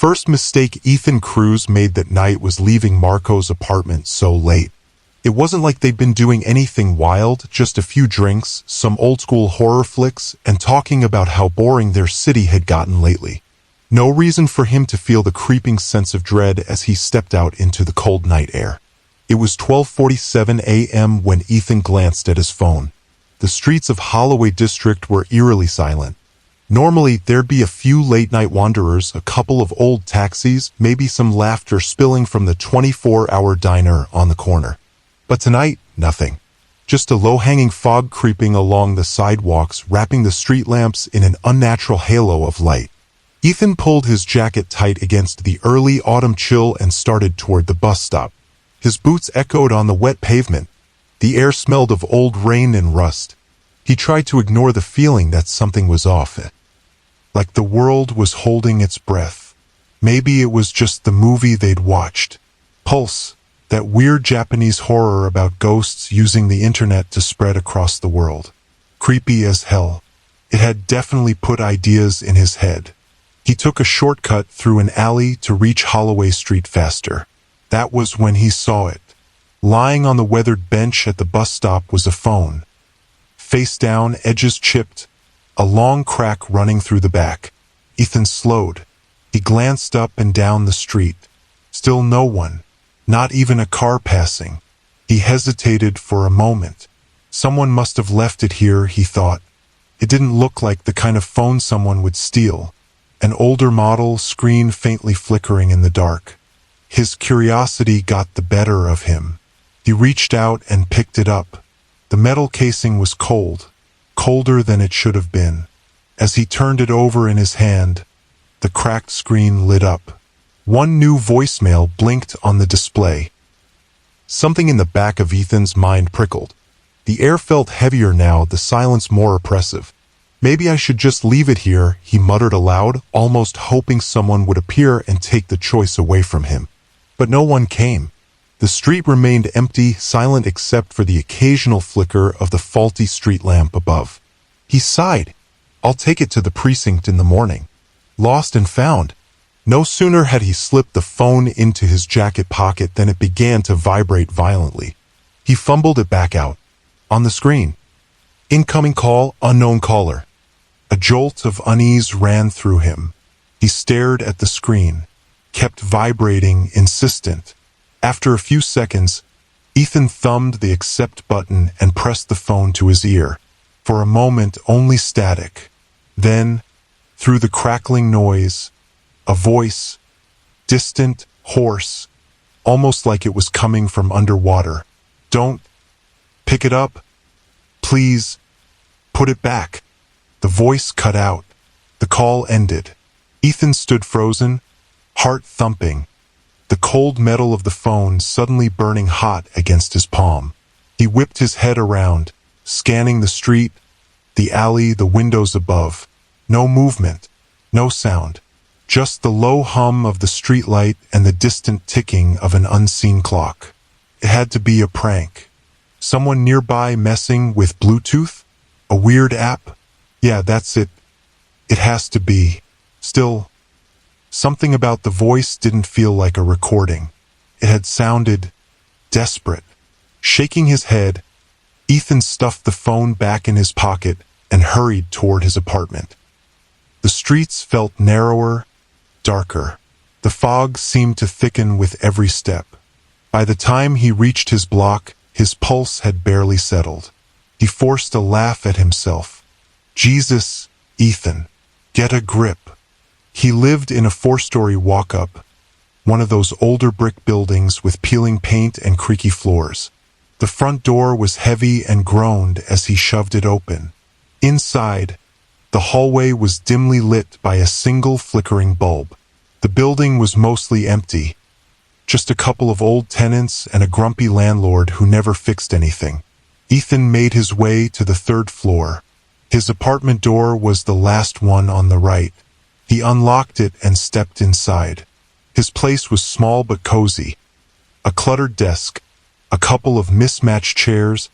first mistake Ethan Cruz made that night was leaving Marco's apartment so late. It wasn't like they'd been doing anything wild, just a few drinks, some old-school horror flicks, and talking about how boring their city had gotten lately. No reason for him to feel the creeping sense of dread as he stepped out into the cold night air. It was 12:47 a.m. when Ethan glanced at his phone. The streets of Holloway District were eerily silent. Normally, there'd be a few late-night wanderers, a couple of old taxis, maybe some laughter spilling from the 24-hour diner on the corner. But tonight, nothing. Just a low-hanging fog creeping along the sidewalks, wrapping the street lamps in an unnatural halo of light. Ethan pulled his jacket tight against the early autumn chill and started toward the bus stop. His boots echoed on the wet pavement. The air smelled of old rain and rust. He tried to ignore the feeling that something was off. Like the world was holding its breath. Maybe it was just the movie they'd watched. Pulse, that weird Japanese horror about ghosts using the internet to spread across the world. Creepy as hell. It had definitely put ideas in his head. He took a shortcut through an alley to reach Holloway Street faster. That was when he saw it. Lying on the weathered bench at the bus stop was a phone. Face down, edges chipped, a long crack running through the back. Ethan slowed. He glanced up and down the street. Still no one. Not even a car passing. He hesitated for a moment. Someone must have left it here, he thought. It didn't look like the kind of phone someone would steal. An older model, screen faintly flickering in the dark. His curiosity got the better of him. He reached out and picked it up. The metal casing was cold, colder than it should have been. As he turned it over in his hand, the cracked screen lit up. One new voicemail blinked on the display. Something in the back of Ethan's mind prickled. The air felt heavier now, the silence more oppressive. Maybe I should just leave it here, he muttered aloud, almost hoping someone would appear and take the choice away from him. But no one came. The street remained empty, silent except for the occasional flicker of the faulty street lamp above. He sighed. I'll take it to the precinct in the morning. Lost and found. No sooner had he slipped the phone into his jacket pocket than it began to vibrate violently. He fumbled it back out. On the screen. Incoming call, unknown caller. A jolt of unease ran through him. He stared at the screen. Kept vibrating, insistent. After a few seconds, Ethan thumbed the accept button and pressed the phone to his ear. For a moment, only static. Then, through the crackling noise, a voice, distant, hoarse, almost like it was coming from underwater. Don't pick it up. Please, put it back. The voice cut out. The call ended. Ethan stood frozen, heart thumping, the cold metal of the phone suddenly burning hot against his palm. He whipped his head around, scanning the street, the alley, the windows above. No movement, no sound. Just the low hum of the streetlight and the distant ticking of an unseen clock. It had to be a prank. Someone nearby messing with Bluetooth? A weird app? Yeah, that's it. It has to be. Still, something about the voice didn't feel like a recording. It had sounded desperate. Shaking his head, Ethan stuffed the phone back in his pocket and hurried toward his apartment. The streets felt narrower, darker. The fog seemed to thicken with every step. By the time he reached his block, his pulse had barely settled. He forced a laugh at himself. Jesus, Ethan, get a grip. He lived in a 4-story walk-up, one of those older brick buildings with peeling paint and creaky floors. The front door was heavy and groaned as he shoved it open. Inside, the hallway was dimly lit by a single flickering bulb. The building was mostly empty. Just a couple of old tenants and a grumpy landlord who never fixed anything. Ethan made his way to the 3rd floor. His apartment door was the last one on the right. He unlocked it and stepped inside. His place was small but cozy. A cluttered desk, a couple of mismatched chairs,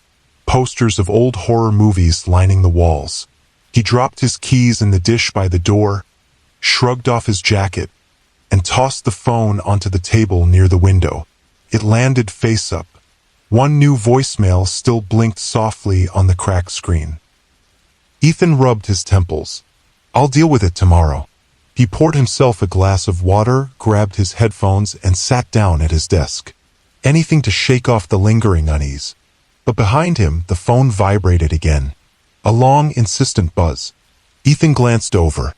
posters of old horror movies lining the walls. He dropped his keys in the dish by the door, shrugged off his jacket, and tossed the phone onto the table near the window. It landed face up. One new voicemail still blinked softly on the cracked screen. Ethan rubbed his temples. "I'll deal with it tomorrow." He poured himself a glass of water, grabbed his headphones, and sat down at his desk. Anything to shake off the lingering unease. But behind him, the phone vibrated again. A long, insistent buzz. Ethan glanced over.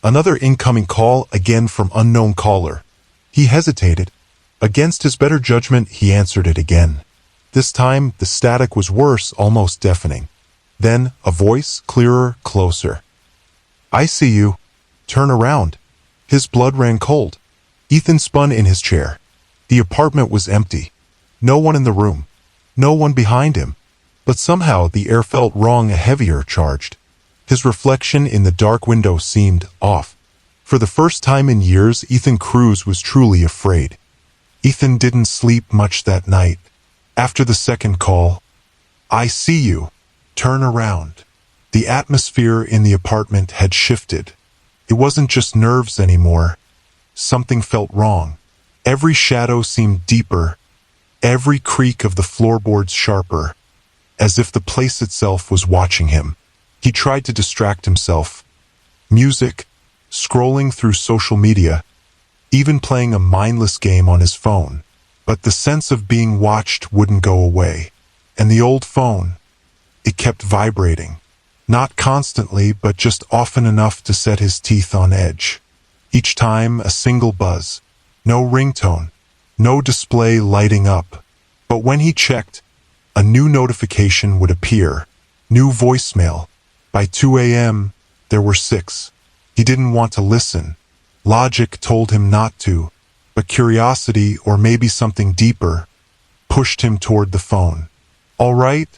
Another incoming call, again from unknown caller. He hesitated. Against his better judgment, he answered it again. This time, the static was worse, almost deafening. Then, a voice, clearer, closer. "I see you. Turn around." His blood ran cold. Ethan spun in his chair. The apartment was empty. No one in the room. No one behind him. But somehow the air felt wrong, heavier, charged. His reflection in the dark window seemed off. For the first time in years, Ethan Cruz was truly afraid. Ethan didn't sleep much that night. After the second call, "I see you. Turn around." The atmosphere in the apartment had shifted. It wasn't just nerves anymore. Something felt wrong. Every shadow seemed deeper, every creak of the floorboards sharper, as if the place itself was watching him. He tried to distract himself. Music, scrolling through social media, even playing a mindless game on his phone. But the sense of being watched wouldn't go away. And the old phone, it kept vibrating. Not constantly, but just often enough to set his teeth on edge. Each time, a single buzz. No ringtone. No display lighting up. But when he checked, a new notification would appear. New voicemail. By 2 a.m., there were 6. He didn't want to listen. Logic told him not to. But curiosity, or maybe something deeper, pushed him toward the phone. "All right?"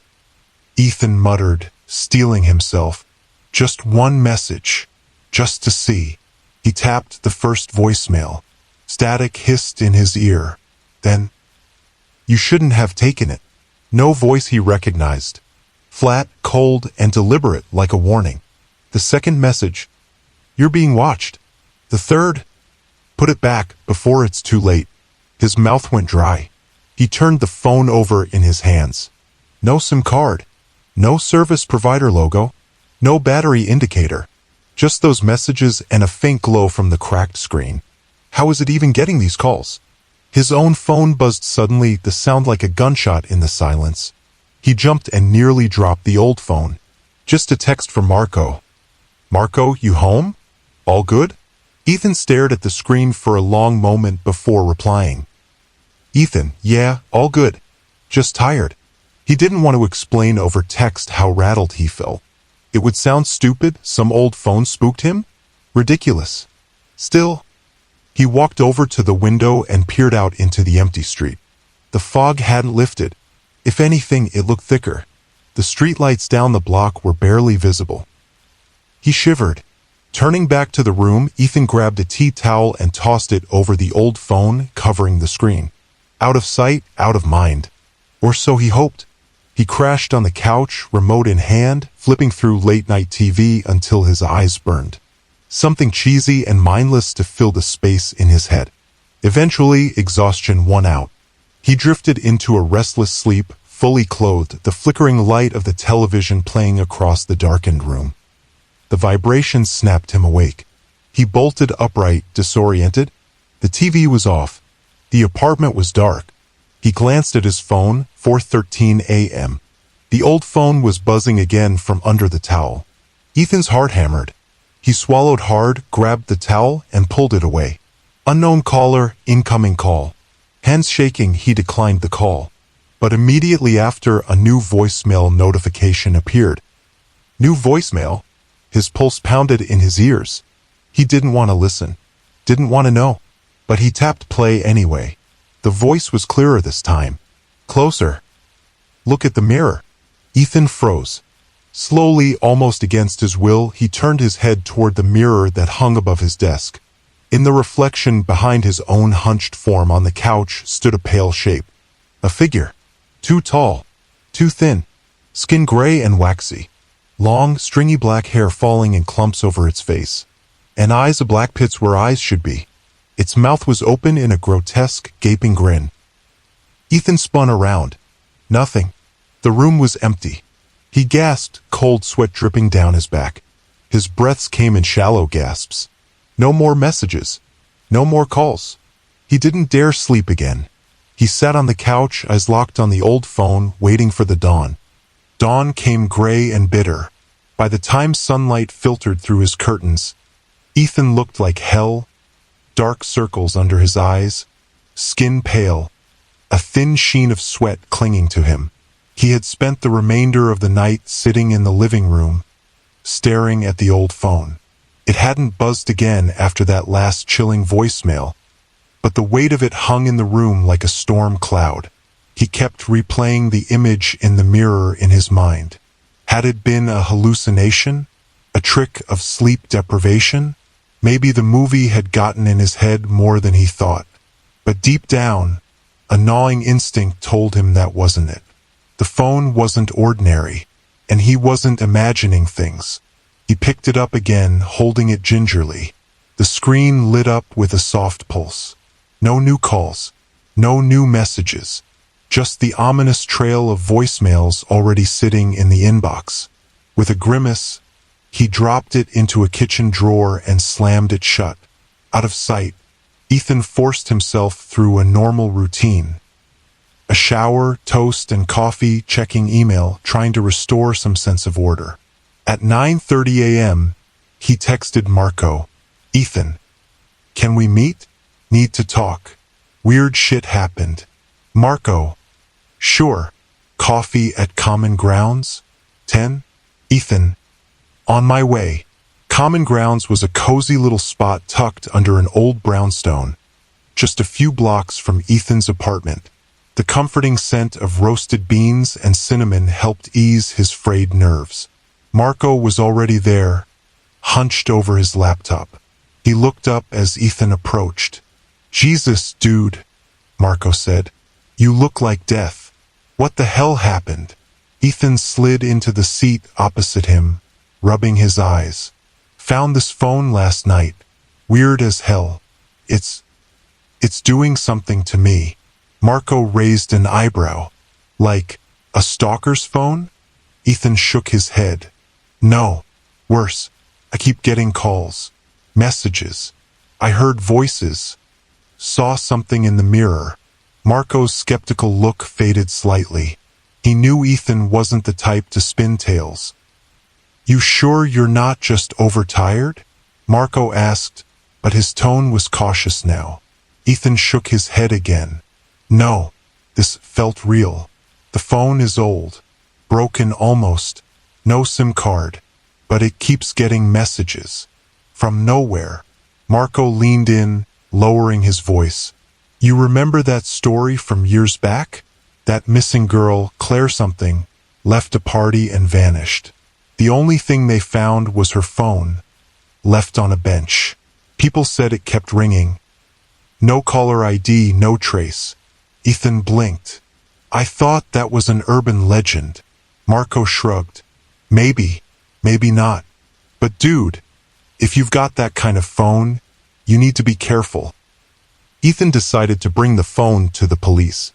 Ethan muttered, steeling himself. Just one message. Just to see. He tapped the first voicemail. Static hissed in his ear. Then, "You shouldn't have taken it." No voice he recognized. Flat, cold, and deliberate, like a warning. The second message, "You're being watched." The third, "Put it back before it's too late." His mouth went dry. He turned the phone over in his hands. No SIM card. No service provider logo. No battery indicator. Just those messages and a faint glow from the cracked screen. How was it even getting these calls? His own phone buzzed suddenly, the sound like a gunshot in the silence. He jumped and nearly dropped the old phone. Just a text from Marco. "Marco, you home? All good?" Ethan stared at the screen for a long moment before replying. "Ethan, yeah, all good. Just tired." He didn't want to explain over text how rattled he felt. It would sound stupid, some old phone spooked him? Ridiculous. Still, he walked over to the window and peered out into the empty street. The fog hadn't lifted. If anything, it looked thicker. The streetlights down the block were barely visible. He shivered. Turning back to the room, Ethan grabbed a tea towel and tossed it over the old phone, covering the screen. Out of sight, out of mind. Or so he hoped. He crashed on the couch, remote in hand, flipping through late-night TV until his eyes burned. Something cheesy and mindless to fill the space in his head. Eventually, exhaustion won out. He drifted into a restless sleep, fully clothed, the flickering light of the television playing across the darkened room. The vibration snapped him awake. He bolted upright, disoriented. The TV was off. The apartment was dark. He glanced at his phone, 4:13 a.m. The old phone was buzzing again from under the towel. Ethan's heart hammered. He swallowed hard, grabbed the towel, and pulled it away. Unknown caller, incoming call. Hands shaking, he declined the call. But immediately after, a new voicemail notification appeared. New voicemail? His pulse pounded in his ears. He didn't want to listen. Didn't want to know. But he tapped play anyway. The voice was clearer this time. Closer. Look at the mirror. Ethan froze. Slowly, almost against his will, he turned his head toward the mirror that hung above his desk. In the reflection behind his own hunched form on the couch stood a pale shape. A figure. Too tall. Too thin. Skin gray and waxy. Long, stringy black hair falling in clumps over its face. And eyes a black pits where eyes should be. Its mouth was open in a grotesque, gaping grin. Ethan spun around. Nothing. The room was empty. He gasped, cold sweat dripping down his back. His breaths came in shallow gasps. No more messages. No more calls. He didn't dare sleep again. He sat on the couch, eyes locked on the old phone, waiting for the dawn. Dawn came gray and bitter. By the time sunlight filtered through his curtains, Ethan looked like hell, dark circles under his eyes, skin pale, a thin sheen of sweat clinging to him. He had spent the remainder of the night sitting in the living room, staring at the old phone. It hadn't buzzed again after that last chilling voicemail, but the weight of it hung in the room like a storm cloud. He kept replaying the image in the mirror in his mind. Had it been a hallucination? A trick of sleep deprivation? Maybe the movie had gotten in his head more than he thought. But deep down, a gnawing instinct told him that wasn't it. The phone wasn't ordinary, and he wasn't imagining things. He picked it up again, holding it gingerly. The screen lit up with a soft pulse. No new calls, no new messages, just the ominous trail of voicemails already sitting in the inbox. With a grimace, he dropped it into a kitchen drawer and slammed it shut. Out of sight, Ethan forced himself through a normal routine. A shower, toast, and coffee, checking email, trying to restore some sense of order. At 9:30 a.m., he texted Marco, "Ethan, can we meet? Need to talk. Weird shit happened." Marco, "Sure. Coffee at Common Grounds? 10? Ethan, "On my way." Common Grounds was a cozy little spot tucked under an old brownstone, just a few blocks from Ethan's apartment. The comforting scent of roasted beans and cinnamon helped ease his frayed nerves. Marco was already there, hunched over his laptop. He looked up as Ethan approached. "Jesus, dude," Marco said. "You look like death. What the hell happened?" Ethan slid into the seat opposite him, rubbing his eyes. "Found this phone last night. Weird as hell. It's doing something to me." Marco raised an eyebrow. "Like a stalker's phone?" Ethan shook his head. "No. Worse. I keep getting calls. Messages. I heard voices. Saw something in the mirror." Marco's skeptical look faded slightly. He knew Ethan wasn't the type to spin tales. "You sure you're not just overtired?" Marco asked, but his tone was cautious now. Ethan shook his head again. "No, this felt real. The phone is old. Broken almost. No SIM card. But it keeps getting messages. From nowhere." Marco leaned in, lowering his voice. "You remember that story from years back? That missing girl, Claire something, left a party and vanished. The only thing they found was her phone, left on a bench. People said it kept ringing. No caller ID, no trace." Ethan blinked. "I thought that was an urban legend." Marco shrugged. Maybe not. But dude, if you've got that kind of phone, you need to be careful." Ethan decided to bring the phone to the police.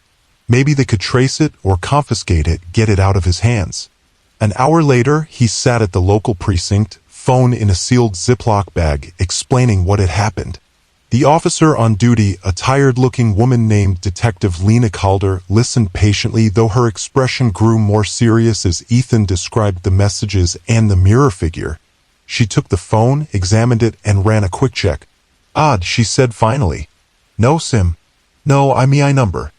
Maybe they could trace it or confiscate it, get it out of his hands. An hour later, he sat at the local precinct, phone in a sealed Ziploc bag, explaining what had happened. The officer on duty, a tired-looking woman named Detective Lena Calder, listened patiently, though her expression grew more serious as Ethan described the messages and the mirror figure. She took the phone, examined it, and ran a quick check. "Odd," she said finally. "No SIM. No IMEI number.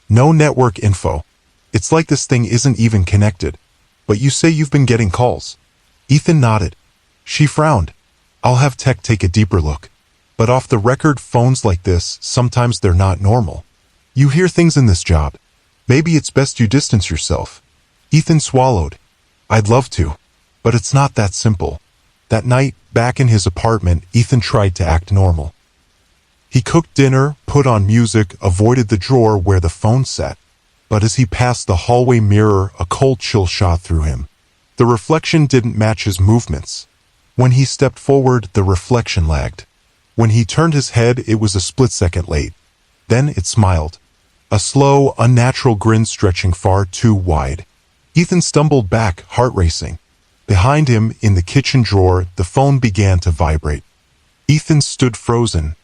No network info. It's like this thing isn't even connected. But you say you've been getting calls." Ethan nodded. She frowned. "I'll have tech take a deeper look. But off the record, phones like this, sometimes they're not normal. You hear things in this job. Maybe it's best you distance yourself." Ethan swallowed. "I'd love to. But it's not that simple." That night, back in his apartment, Ethan tried to act normal. He cooked dinner, put on music, avoided the drawer where the phone sat. But as he passed the hallway mirror, a cold chill shot through him. The reflection didn't match his movements. When he stepped forward, the reflection lagged. When he turned his head, it was a split second late. Then it smiled. A slow, unnatural grin stretching far too wide. Ethan stumbled back, heart racing. Behind him, in the kitchen drawer, the phone began to vibrate. Ethan stood frozen,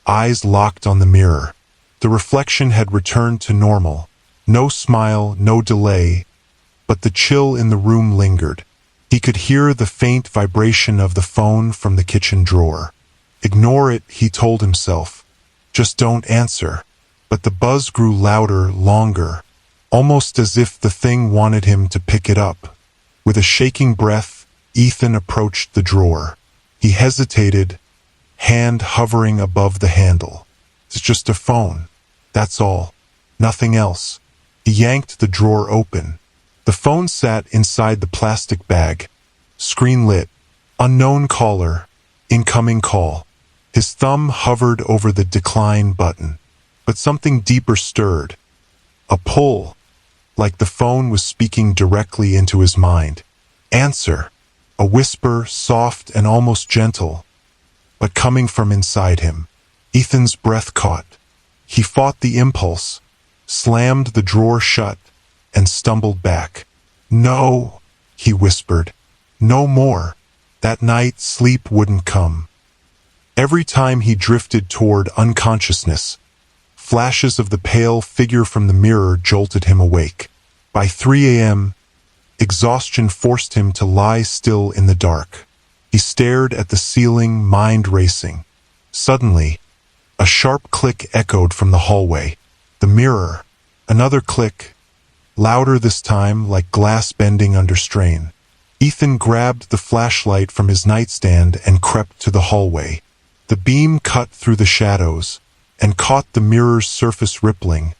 eyes locked on the mirror. The reflection had returned to normal. No smile, no delay, but the chill in the room lingered. He could hear the faint vibration of the phone from the kitchen drawer. Ignore it, he told himself. Just don't answer. But the buzz grew louder, longer, almost as if the thing wanted him to pick it up. With a shaking breath, Ethan approached the drawer. He hesitated, hand hovering above the handle. It's just a phone. That's all. Nothing else. He yanked the drawer open. The phone sat inside the plastic bag. Screen lit. Unknown caller. Incoming call. His thumb hovered over the decline button. But something deeper stirred. A pull. Like the phone was speaking directly into his mind. Answer. A whisper, soft and almost gentle, but coming from inside him. Ethan's breath caught. He fought the impulse, slammed the drawer shut, and stumbled back. No, he whispered. No more. That night, sleep wouldn't come. Every time he drifted toward unconsciousness, flashes of the pale figure from the mirror jolted him awake. By 3 a.m., exhaustion forced him to lie still in the dark. He stared at the ceiling, mind racing. Suddenly, a sharp click echoed from the hallway. The mirror. Another click, louder this time, like glass bending under strain. Ethan grabbed the flashlight from his nightstand and crept to the hallway. The beam cut through the shadows and caught the mirror's surface rippling,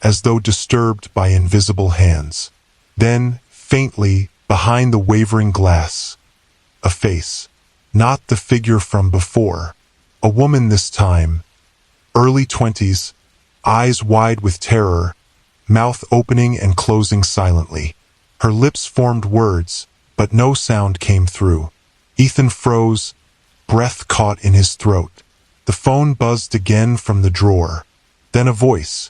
as though disturbed by invisible hands. Then, faintly, behind the wavering glass, a face. Not the figure from before. A woman this time, early 20s, eyes wide with terror, mouth opening and closing silently. Her lips formed words, but no sound came through. Ethan froze, breath caught in his throat. The phone buzzed again from the drawer. Then a voice.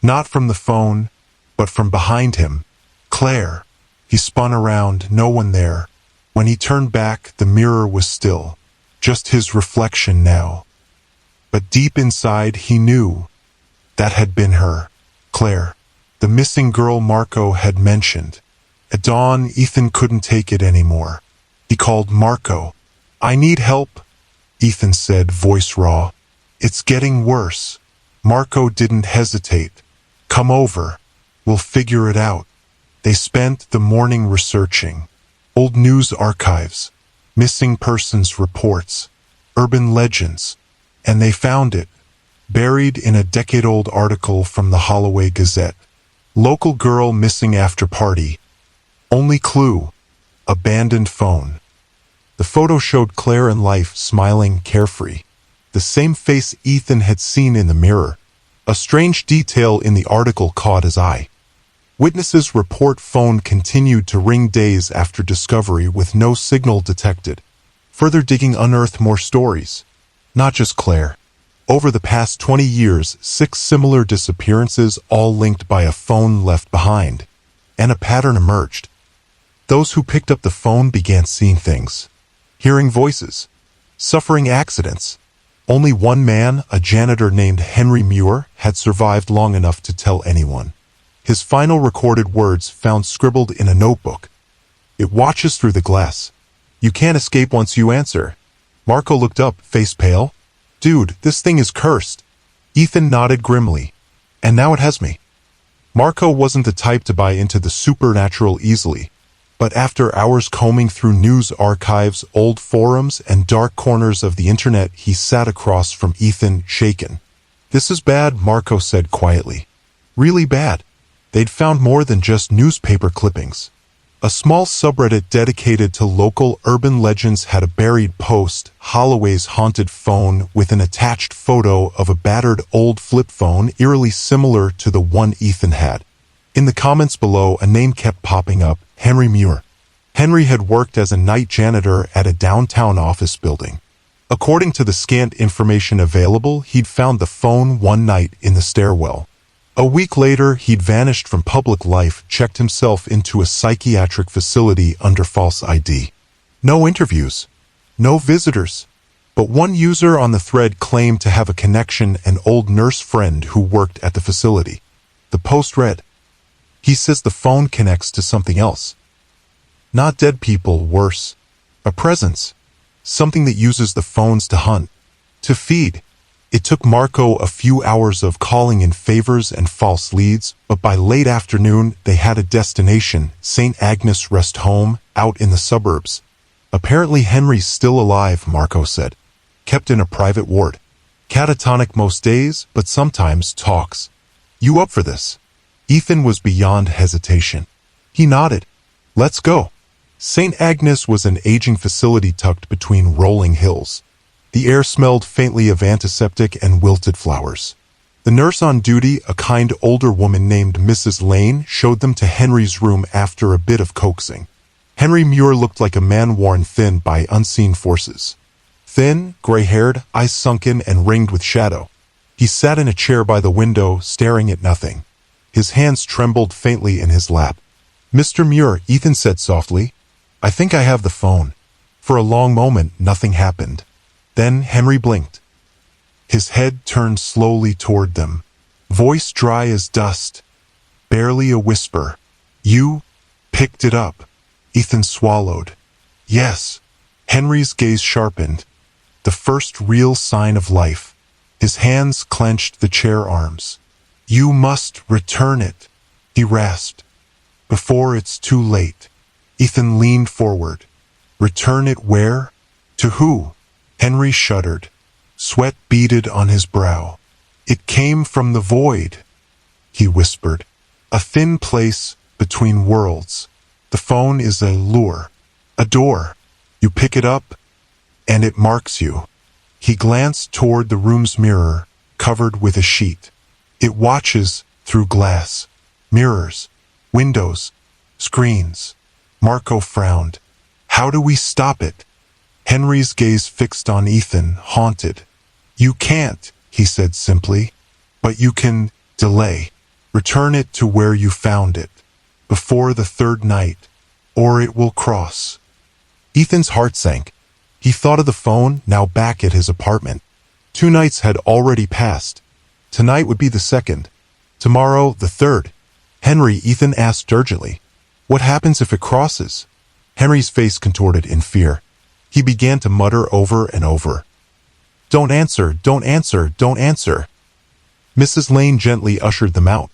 Not from the phone, but from behind him. Claire. He spun around, no one there. When he turned back, the mirror was still. Just his reflection now. But deep inside, he knew. That had been her. Claire. The missing girl Marco had mentioned. At dawn, Ethan couldn't take it anymore. He called Marco. I need help, Ethan said, voice raw. It's getting worse. Marco didn't hesitate. Come over. We'll figure it out. They spent the morning researching. Old news archives, missing persons reports, urban legends, and they found it, buried in a decade-old article from the Holloway Gazette. Local girl missing after party. Only clue, abandoned phone. The photo showed Claire in life, smiling, carefree. The same face Ethan had seen in the mirror. A strange detail in the article caught his eye. Witnesses report phone continued to ring days after discovery with no signal detected. Further digging unearthed more stories. Not just Claire. Over the past 20 years, 6 similar disappearances, all linked by a phone left behind. And a pattern emerged. Those who picked up the phone began seeing things. Hearing voices. Suffering accidents. Only one man, a janitor named Henry Muir, had survived long enough to tell anyone. His final recorded words found scribbled in a notebook. It watches through the glass. You can't escape once you answer. Marco looked up, face pale. Dude, this thing is cursed. Ethan nodded grimly. And now it has me. Marco wasn't the type to buy into the supernatural easily. But after hours combing through news archives, old forums, and dark corners of the internet, he sat across from Ethan, shaken. This is bad, Marco said quietly. Really bad. They'd found more than just newspaper clippings. A small subreddit dedicated to local urban legends had a buried post, Holloway's haunted phone, with an attached photo of a battered old flip phone eerily similar to the one Ethan had. In the comments below, a name kept popping up, Henry Muir. Henry had worked as a night janitor at a downtown office building. According to the scant information available, he'd found the phone one night in the stairwell. A week later, he'd vanished from public life, checked himself into a psychiatric facility under false ID. No interviews. No visitors. But one user on the thread claimed to have a connection, an old nurse friend who worked at the facility. The post read, "He says the phone connects to something else. Not dead people, worse. A presence. Something that uses the phones to hunt. To feed." It took Marco a few hours of calling in favors and false leads, but by late afternoon they had a destination, St. Agnes Rest Home, out in the suburbs. "Apparently Henry's still alive," Marco said. "Kept in a private ward. Catatonic most days, but sometimes talks. You up for this?" Ethan was beyond hesitation. He nodded. "Let's go." St. Agnes was an aging facility tucked between rolling hills. The air smelled faintly of antiseptic and wilted flowers. The nurse on duty, a kind older woman named Mrs. Lane, showed them to Henry's room after a bit of coaxing. Henry Muir looked like a man worn thin by unseen forces. Thin, gray-haired, eyes sunken and ringed with shadow. He sat in a chair by the window, staring at nothing. His hands trembled faintly in his lap. "Mr. Muir," Ethan said softly, "I think I have the phone." For a long moment, nothing happened. Then Henry blinked. His head turned slowly toward them, voice dry as dust, barely a whisper. "You picked it up." Ethan swallowed. "Yes." Henry's gaze sharpened. The first real sign of life. His hands clenched the chair arms. "You must return it," he rasped, "before it's too late." Ethan leaned forward. "Return it where? To who?" Henry shuddered. Sweat beaded on his brow. "It came from the void," he whispered. "A thin place between worlds. The phone is a lure, a door. You pick it up, and it marks you." He glanced toward the room's mirror, covered with a sheet. "It watches through glass, mirrors, windows, screens." Marco frowned. "How do we stop it?" Henry's gaze fixed on Ethan, haunted. "You can't," he said simply, "but you can delay. Return it to where you found it, before the third night, or it will cross." Ethan's heart sank. He thought of the phone, now back at his apartment. 2 nights had already passed. Tonight would be the second. Tomorrow, the third. "Henry," Ethan asked urgently, "what happens if it crosses?" Henry's face contorted in fear. He began to mutter over and over, "Don't answer, don't answer, don't answer." Mrs. Lane gently ushered them out.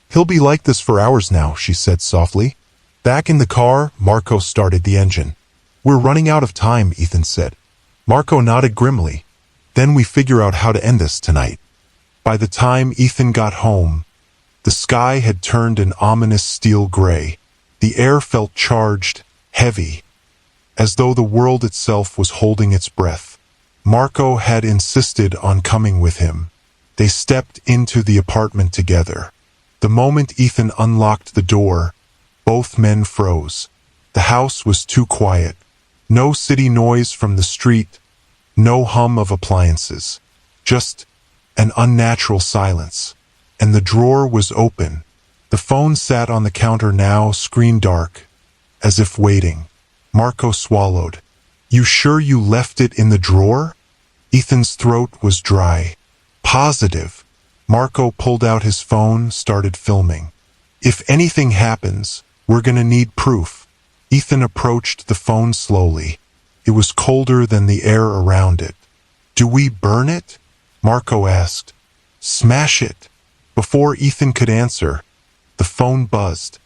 "He'll be like this for hours now," she said softly. Back in the car, Marco started the engine. "We're running out of time," Ethan said. Marco nodded grimly. "Then we figure out how to end this tonight." By the time Ethan got home, the sky had turned an ominous steel gray. The air felt charged, heavy, as though the world itself was holding its breath. Marco had insisted on coming with him. They stepped into the apartment together. The moment Ethan unlocked the door, both men froze. The house was too quiet. No city noise from the street, no hum of appliances. Just an unnatural silence. And the drawer was open. The phone sat on the counter now, screen dark, as if waiting. Marco swallowed. "You sure you left it in the drawer?" Ethan's throat was dry. "Positive." Marco pulled out his phone, started filming. "If anything happens, we're gonna need proof." Ethan approached the phone slowly. It was colder than the air around it. "Do we burn it?" Marco asked. "Smash it." Before Ethan could answer, the phone buzzed.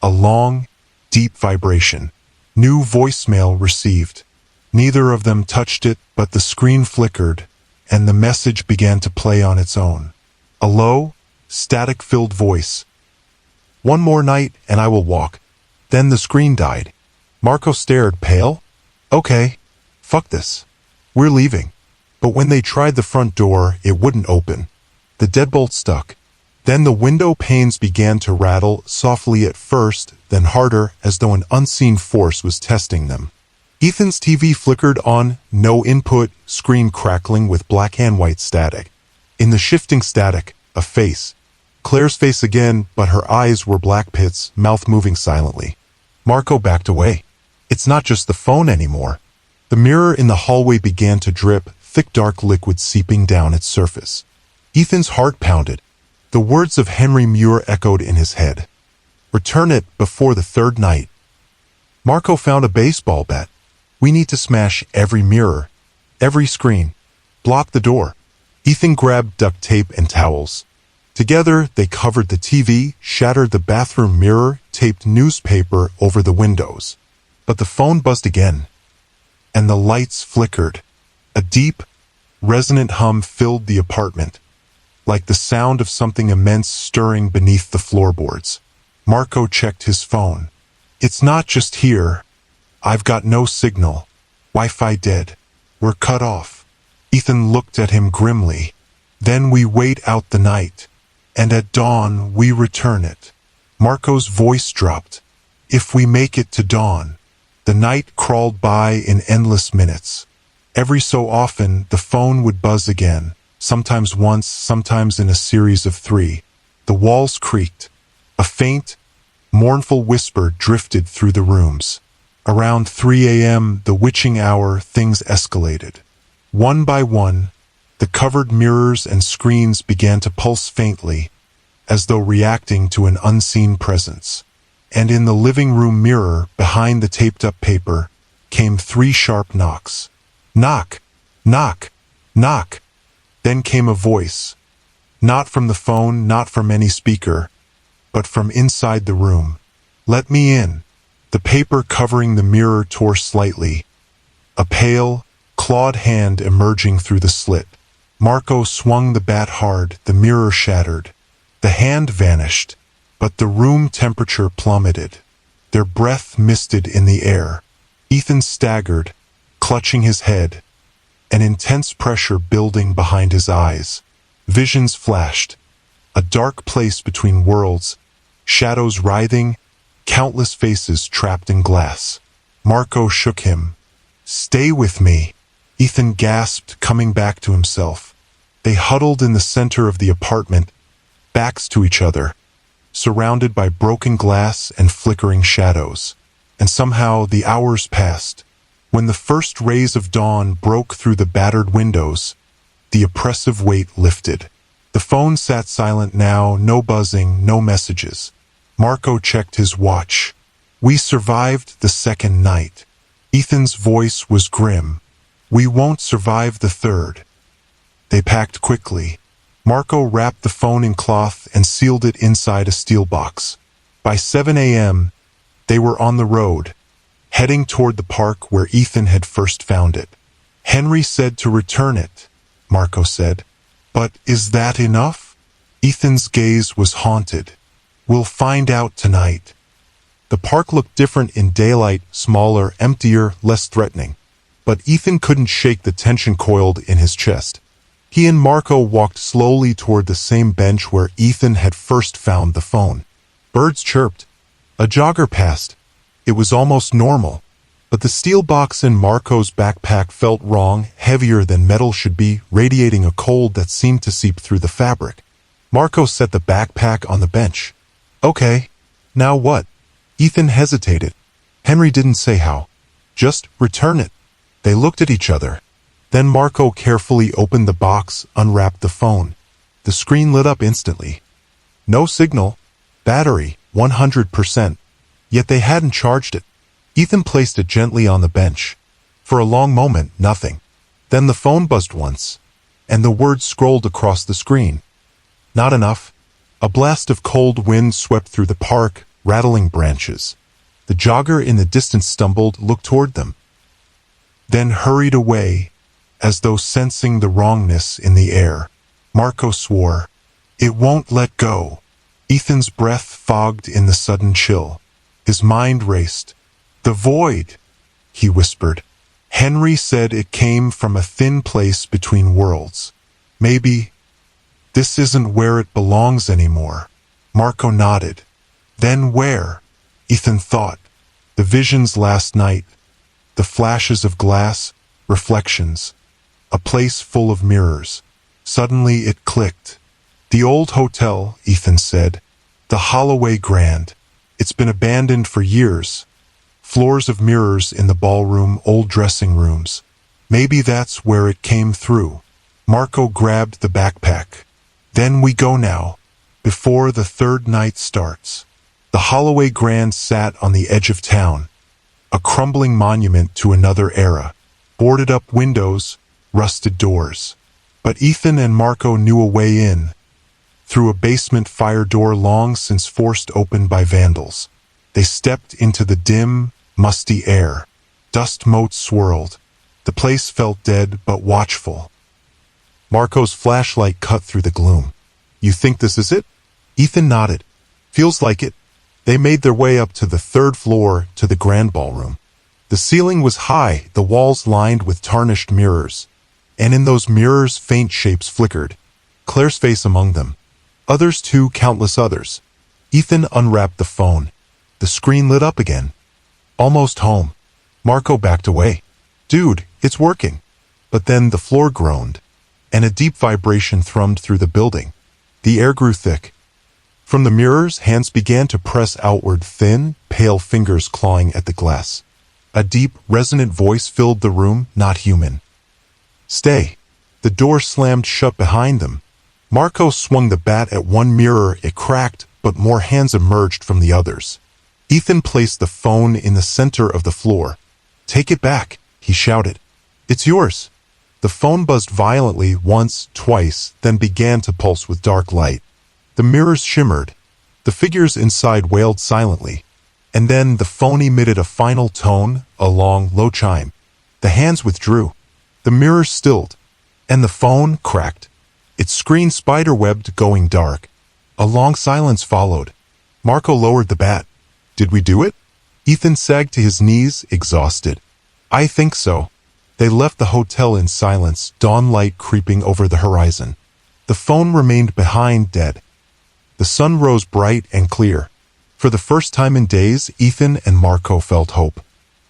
A long, deep vibration. New voicemail received. Neither of them touched it, but the screen flickered, and the message began to play on its own. A low, static-filled voice. "One more night, and I will walk." Then the screen died. Marco stared, pale. "Okay, fuck this. We're leaving." But when they tried the front door, it wouldn't open. The deadbolt stuck. Then the window panes began to rattle, softly at first, then harder, as though an unseen force was testing them. Ethan's TV flickered on, no input, screen crackling with black and white static. In the shifting static, a face. Claire's face again, but her eyes were black pits, mouth moving silently. Marco backed away. It's not just the phone anymore. The mirror in the hallway began to drip, thick dark liquid seeping down its surface. Ethan's heart pounded. The words of Henry Muir echoed in his head. Return it before the third night. Marco found a baseball bat. We need to smash every mirror, every screen. Block the door. Ethan grabbed duct tape and towels. Together, they covered the TV, shattered the bathroom mirror, taped newspaper over the windows. But the phone buzzed again, and the lights flickered. A deep, resonant hum filled the apartment, like the sound of something immense stirring beneath the floorboards. Marco checked his phone. It's not just here. I've got no signal. Wi-Fi dead. We're cut off. Ethan looked at him grimly. Then we wait out the night, and at dawn we return it. Marco's voice dropped. If we make it to dawn. The night crawled by in endless minutes. Every so often, the phone would buzz again, sometimes once, sometimes in a series of 3. The walls creaked. A faint, mournful whisper drifted through the rooms. Around 3 a.m., the witching hour, things escalated. One by one, the covered mirrors and screens began to pulse faintly, as though reacting to an unseen presence. And in the living room mirror, behind the taped-up paper, came 3 sharp knocks. Knock! Knock! Knock! Then came a voice. Not from the phone, not from any speaker, but from inside the room. Let me in. The paper covering the mirror tore slightly, a pale, clawed hand emerging through the slit. Marco swung the bat hard, the mirror shattered. The hand vanished, but the room temperature plummeted. Their breath misted in the air. Ethan staggered, clutching his head, an intense pressure building behind his eyes. Visions flashed. A dark place between worlds, shadows writhing, countless faces trapped in glass. Marco shook him. Stay with me. Ethan gasped, coming back to himself. They huddled in the center of the apartment, backs to each other, surrounded by broken glass and flickering shadows. And somehow the hours passed. When the first rays of dawn broke through the battered windows, the oppressive weight lifted. The phone sat silent now, no buzzing, no messages. Marco checked his watch. We survived the second night. Ethan's voice was grim. We won't survive the third. They packed quickly. Marco wrapped the phone in cloth and sealed it inside a steel box. By 7 a.m., they were on the road, heading toward the park where Ethan had first found it. Henry said to return it, Marco said. But is that enough? Ethan's gaze was haunted. We'll find out tonight. The park looked different in daylight, smaller, emptier, less threatening. But Ethan couldn't shake the tension coiled in his chest. He and Marco walked slowly toward the same bench where Ethan had first found the phone. Birds chirped. A jogger passed. It was almost normal. But the steel box in Marco's backpack felt wrong, heavier than metal should be, radiating a cold that seemed to seep through the fabric. Marco set the backpack on the bench. Okay, now what? Ethan hesitated. Henry didn't say how. Just return it. They looked at each other. Then Marco carefully opened the box, unwrapped the phone. The screen lit up instantly. No signal. Battery, 100%. Yet they hadn't charged it. Ethan placed it gently on the bench. For a long moment, nothing. Then the phone buzzed once, and the words scrolled across the screen. Not enough. A blast of cold wind swept through the park, rattling branches. The jogger in the distance stumbled, looked toward them, then hurried away, as though sensing the wrongness in the air. Marco swore. It won't let go. Ethan's breath fogged in the sudden chill. His mind raced. The void, he whispered. Henry said it came from a thin place between worlds. Maybe this isn't where it belongs anymore. Marco nodded. Then where? Ethan thought. The visions last night. The flashes of glass, reflections. A place full of mirrors. Suddenly it clicked. The old hotel, Ethan said. The Holloway Grand. It's been abandoned for years. Floors of mirrors in the ballroom, old dressing rooms. Maybe that's where it came through. Marco grabbed the backpack. Then we go now, before the third night starts. The Holloway Grand sat on the edge of town, a crumbling monument to another era. Boarded up windows, rusted doors. But Ethan and Marco knew a way in, through a basement fire door long since forced open by vandals. They stepped into the dim, musty air. Dust motes swirled. The place felt dead but watchful. Marco's flashlight cut through the gloom. You think this is it? Ethan nodded. Feels like it. They made their way up to the third floor to the grand ballroom. The ceiling was high, the walls lined with tarnished mirrors. And in those mirrors faint shapes flickered. Claire's face among them. Others too, countless others. Ethan unwrapped the phone. The screen lit up again. Almost home. Marco backed away. Dude, it's working. But then the floor groaned, and a deep vibration thrummed through the building. The air grew thick. From the mirrors, hands began to press outward, thin, pale fingers clawing at the glass. A deep, resonant voice filled the room, not human. Stay. The door slammed shut behind them. Marco swung the bat at one mirror. It cracked, but more hands emerged from the others. Ethan placed the phone in the center of the floor. Take it back, he shouted. It's yours. The phone buzzed violently once, twice, then began to pulse with dark light. The mirrors shimmered. The figures inside wailed silently. And then the phone emitted a final tone, a long, low chime. The hands withdrew. The mirrors stilled. And the phone cracked. Its screen spiderwebbed, going dark. A long silence followed. Marco lowered the bat. Did we do it? Ethan sagged to his knees, exhausted. I think so. They left the hotel in silence, dawn light creeping over the horizon. The phone remained behind, dead. The sun rose bright and clear. For the first time in days, Ethan and Marco felt hope.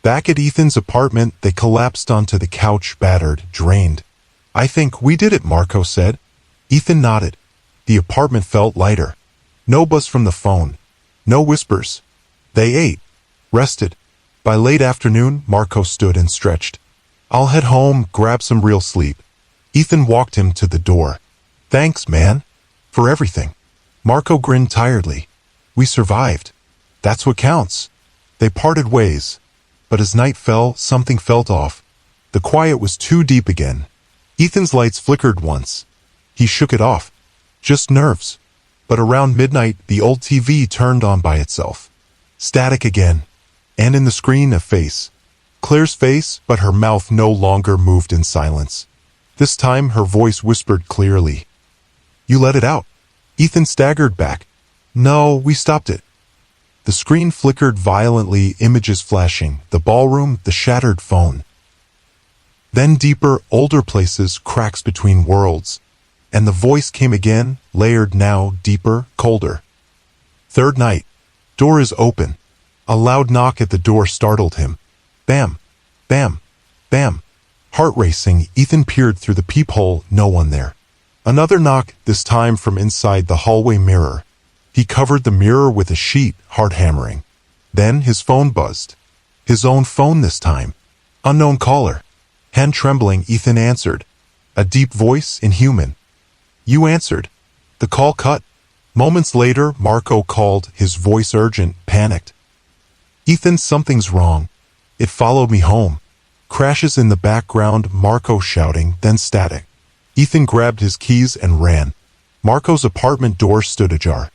Back at Ethan's apartment, they collapsed onto the couch, battered, drained. I think we did it, Marco said. Ethan nodded. The apartment felt lighter. No buzz from the phone. No whispers. They ate. Rested. By late afternoon, Marco stood and stretched. I'll head home, grab some real sleep. Ethan walked him to the door. Thanks, man. For everything. Marco grinned tiredly. We survived. That's what counts. They parted ways. But as night fell, something felt off. The quiet was too deep again. Ethan's lights flickered once. He shook it off. Just nerves. But around midnight, the old TV turned on by itself. Static again. And in the screen, a face. Claire's face, but her mouth no longer moved in silence. This time, her voice whispered clearly. You let it out. Ethan staggered back. No, we stopped it. The screen flickered violently, images flashing, the ballroom, the shattered phone. Then deeper, older places, cracks between worlds. And the voice came again, layered now, deeper, colder. Third night. Door is open. A loud knock at the door startled him. Bam! Bam! Bam! Heart racing, Ethan peered through the peephole, no one there. Another knock, this time from inside the hallway mirror. He covered the mirror with a sheet, heart hammering. Then his phone buzzed. His own phone this time. Unknown caller. Hand trembling, Ethan answered. A deep voice, inhuman. You answered. The call cut. Moments later, Marco called, his voice urgent, panicked. Ethan, something's wrong. It followed me home. Crashes in the background, Marco shouting, then static. Ethan grabbed his keys and ran. Marco's apartment door stood ajar.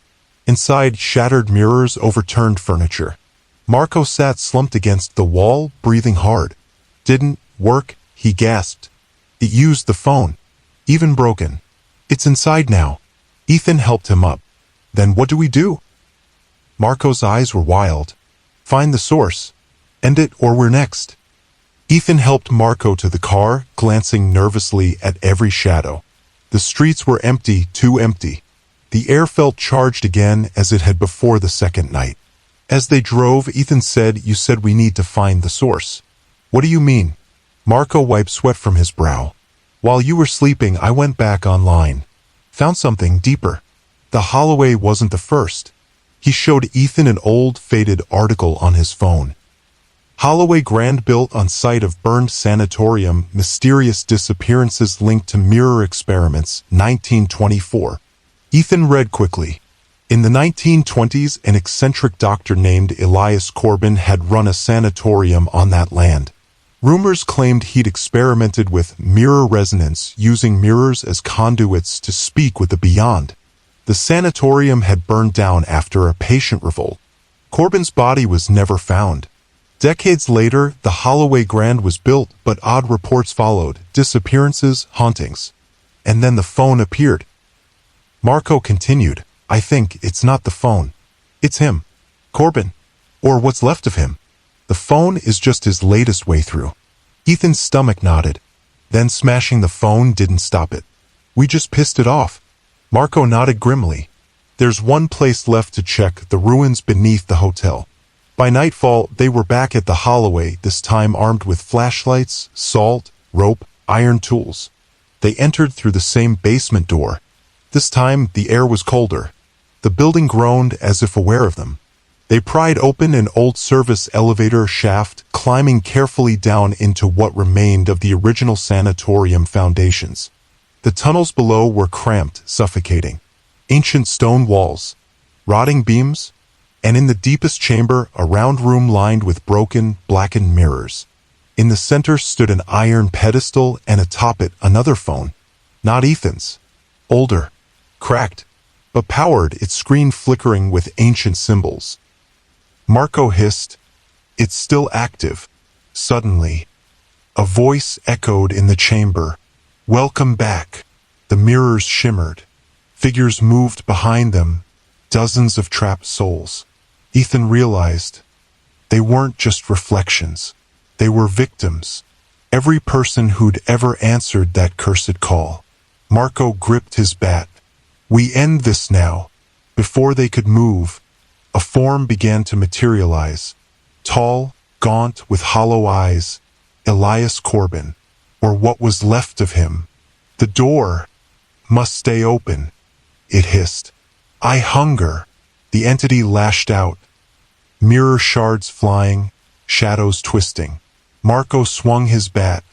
Inside, shattered mirrors, overturned furniture. Marco sat slumped against the wall, breathing hard. Didn't work, he gasped. It used the phone. Even broken. It's inside now. Ethan helped him up. Then what do we do? Marco's eyes were wild. Find the source. End it or we're next. Ethan helped Marco to the car, glancing nervously at every shadow. The streets were empty, too empty. The air felt charged again as it had before the second night. As they drove, Ethan said, You said we need to find the source. What do you mean? Marco wiped sweat from his brow. While you were sleeping, I went back online. Found something deeper. The Holloway wasn't the first. He showed Ethan an old, faded article on his phone. Holloway Grand built on site of burned sanatorium, mysterious disappearances linked to mirror experiments, 1924. Ethan read quickly. In the 1920s, an eccentric doctor named Elias Corbin had run a sanatorium on that land. Rumors claimed he'd experimented with mirror resonance, using mirrors as conduits to speak with the beyond. The sanatorium had burned down after a patient revolt. Corbin's body was never found. Decades later, the Holloway Grand was built, but odd reports followed, disappearances, hauntings. And then the phone appeared. Marco continued, I think it's not the phone. It's him. Corbin. Or what's left of him. The phone is just his latest way through. Ethan's stomach nodded. Then smashing the phone didn't stop it. We just pissed it off. Marco nodded grimly. There's one place left to check, the ruins beneath the hotel. By nightfall, they were back at the Holloway, this time armed with flashlights, salt, rope, iron tools. They entered through the same basement door. This time, the air was colder. The building groaned as if aware of them. They pried open an old service elevator shaft, climbing carefully down into what remained of the original sanatorium foundations. The tunnels below were cramped, suffocating. Ancient stone walls, rotting beams, and in the deepest chamber, a round room lined with broken, blackened mirrors. In the center stood an iron pedestal, and atop it another phone. Not Ethan's. Older, cracked, but powered, its screen flickering with ancient symbols. Marco hissed, "It's still active." Suddenly, a voice echoed in the chamber. "Welcome back." The mirrors shimmered. Figures moved behind them, dozens of trapped souls. Ethan realized they weren't just reflections. They were victims. Every person who'd ever answered that cursed call. Marco gripped his bat. "We end this now." Before they could move, a form began to materialize. Tall, gaunt, with hollow eyes. Elias Corbin, or what was left of him. "The door must stay open," it hissed. "I hunger." The entity lashed out. Mirror shards flying, shadows twisting. Marco swung his bat,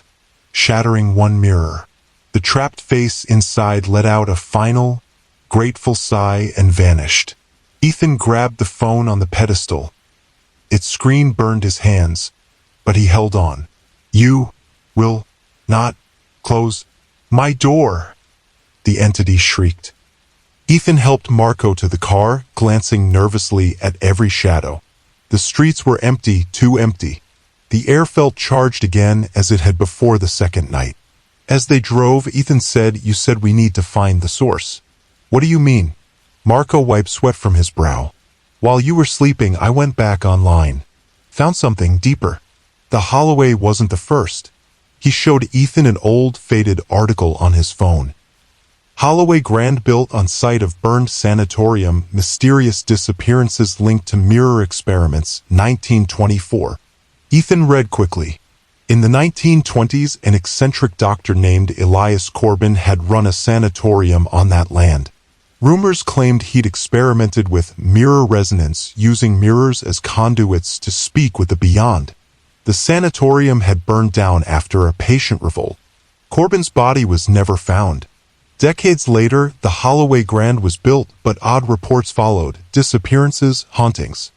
shattering one mirror. The trapped face inside let out a final, grateful sigh and vanished. Ethan grabbed the phone on the pedestal. Its screen burned his hands, but he held on. "You will not close my door," the entity shrieked. Ethan helped Marco to the car, glancing nervously at every shadow. The streets were empty, too empty. The air felt charged again as it had before the second night. As they drove, Ethan said, "You said we need to find the source." "What do you mean?" Marco wiped sweat from his brow. "While you were sleeping, I went back online. Found something deeper. The Holloway wasn't the first." He showed Ethan an old, faded article on his phone. Holloway Grand built on site of burned sanatorium, mysterious disappearances linked to mirror experiments, 1924. Ethan read quickly. In the 1920s, an eccentric doctor named Elias Corbin had run a sanatorium on that land. Rumors claimed he'd experimented with mirror resonance, using mirrors as conduits to speak with the beyond. The sanatorium had burned down after a patient revolt. Corbin's body was never found. Decades later, the Holloway Grand was built, but odd reports followed, disappearances, hauntings.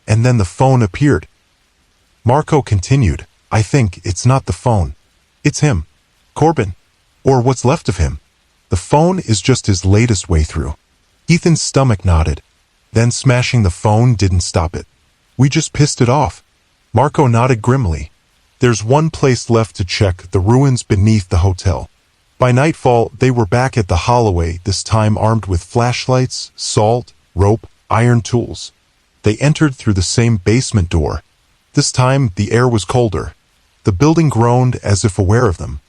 And then the phone appeared. Marco continued, "I think it's not the phone. It's him. Corbin. Or what's left of him. The phone is just his latest way through." Ethan's stomach nodded. Then smashing the phone didn't stop it. "We just pissed it off." Marco nodded grimly. There's one place left to check, the ruins beneath the hotel. By nightfall, they were back at the Holloway, this time armed with flashlights, salt, rope, iron tools. They entered through the same basement door. This time, the air was colder. The building groaned as if aware of them.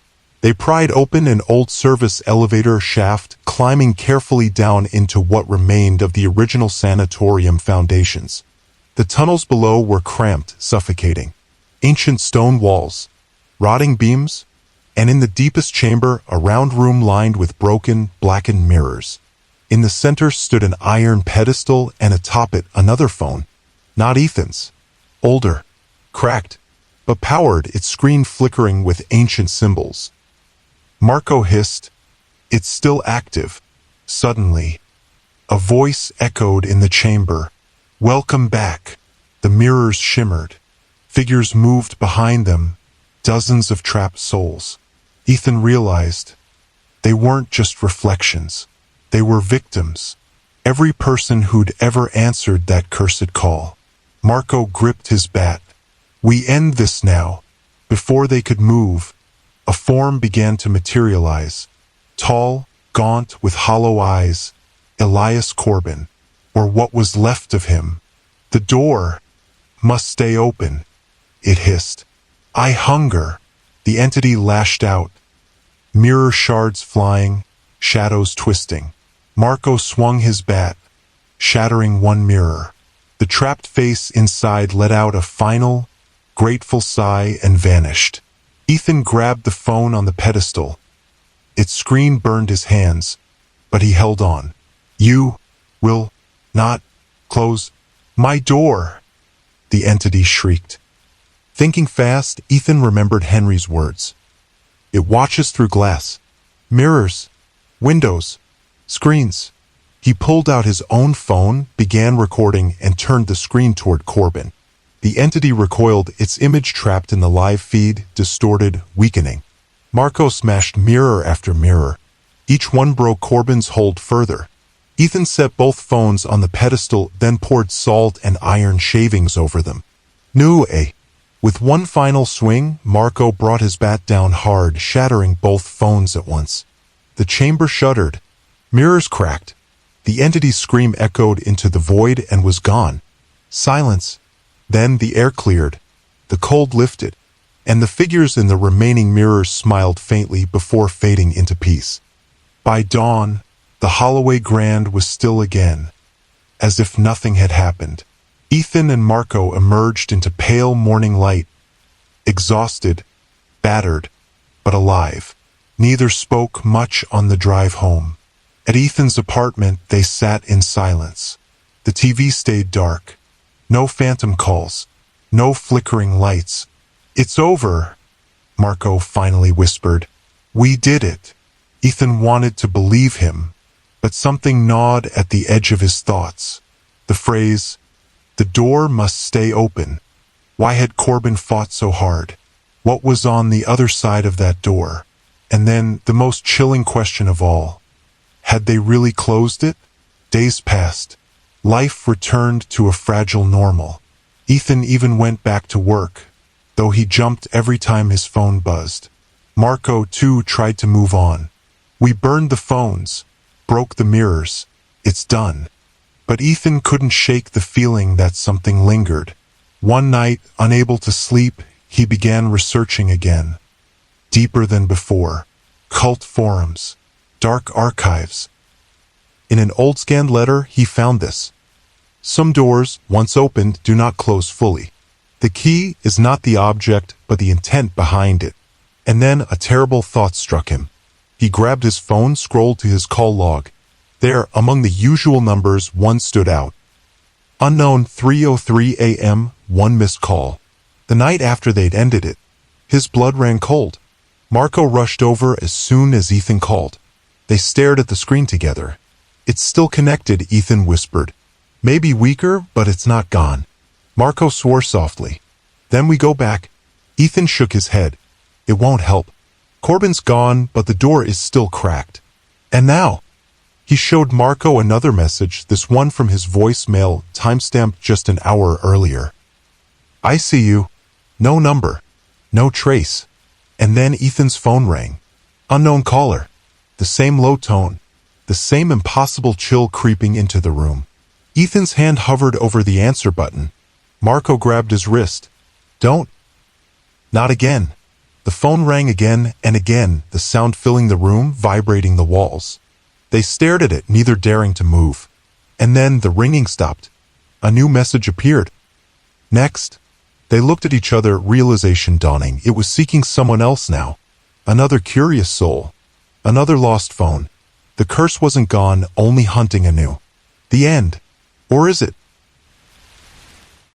They pried open an old service elevator shaft, climbing carefully down into what remained of the original sanatorium foundations. The tunnels below were cramped, suffocating. ancient stone walls, rotting beams, and in the deepest chamber, a round room lined with broken, blackened mirrors. In the center stood an iron pedestal, and atop it another phone. Not Ethan's. Older, cracked, but powered, its screen flickering with ancient symbols. Marco hissed, "It's still active." Suddenly, a voice echoed in the chamber. "Welcome back." The mirrors shimmered. Figures moved behind them, dozens of trapped souls. Ethan realized they weren't just reflections. They were victims. Every person who'd ever answered that cursed call. Marco gripped his bat. "We end this now." Before they could move, a form began to materialize. Tall, gaunt, with hollow eyes, Elias Corbin, or what was left of him. "The door must stay open," it hissed. "I hunger." The entity lashed out. Mirror shards flying, shadows twisting. Marco swung his bat, shattering one mirror. The trapped face inside let out a final, grateful sigh and vanished. Ethan grabbed the phone on the pedestal. Its screen burned his hands, but he held on. "You will not close my door," the entity shrieked. Thinking fast, Ethan remembered Henry's words. "It watches through glass, mirrors, windows, screens." He pulled out his own phone, began recording, and turned the screen toward Corbin. The entity recoiled, its image trapped in the live feed, distorted, weakening. Marco smashed mirror after mirror. Each one broke Corbin's hold further. Ethan set both phones on the pedestal, then poured salt and iron shavings over them. With one final swing, Marco brought his bat down hard, shattering both phones at once. The chamber shuddered. Mirrors cracked. The entity's scream echoed into the void and was gone. Silence. Then the air cleared. The cold lifted, and the figures in the remaining mirrors smiled faintly before fading into peace. By dawn, the Holloway Grand was still again, as if nothing had happened. Ethan and Marco emerged into pale morning light, exhausted, battered, but alive. Neither spoke much on the drive home. At Ethan's apartment, they sat in silence. The TV stayed dark. No phantom calls. No flickering lights. "It's over," Marco finally whispered. "We did it." Ethan wanted to believe him, but something gnawed at the edge of his thoughts. The phrase, "The door must stay open." Why had Corbin fought so hard? What was on the other side of that door? And then, the most chilling question of all, had they really closed it? Days passed. Life returned to a fragile normal. Ethan even went back to work, though he jumped every time his phone buzzed. Marco, too, tried to move on. "We burned the phones, broke the mirrors. It's done." But Ethan couldn't shake the feeling that something lingered. One night, unable to sleep, he began researching again. Deeper than before. Cult forums. Dark archives. In an old scanned letter, he found this. Some doors, once opened, do not close fully. The key is not the object, but the intent behind it. And then a terrible thought struck him. He grabbed his phone, scrolled to his call log. There, among the usual numbers, one stood out. Unknown 3:03 a.m., one missed call. The night after they'd ended it. His blood ran cold. Marco rushed over as soon as Ethan called. They stared at the screen together. "It's still connected," Ethan whispered. "Maybe weaker, but it's not gone." Marco swore softly. "Then we go back." Ethan shook his head. "It won't help. Corbin's gone, but the door is still cracked. And now?" He showed Marco another message, this one from his voicemail, timestamped just an hour earlier. "I see you." No number. No trace. And then Ethan's phone rang. Unknown caller. The same low tone. The same impossible chill creeping into the room. Ethan's hand hovered over the answer button. Marco grabbed his wrist. "Don't." Not again. The phone rang again and again, the sound filling the room, vibrating the walls. They stared at it, neither daring to move. And then the ringing stopped. A new message appeared. "Next." They looked at each other, realization dawning. It was seeking someone else now. Another curious soul. Another lost phone. The curse wasn't gone, only hunting anew. The end. Or is it?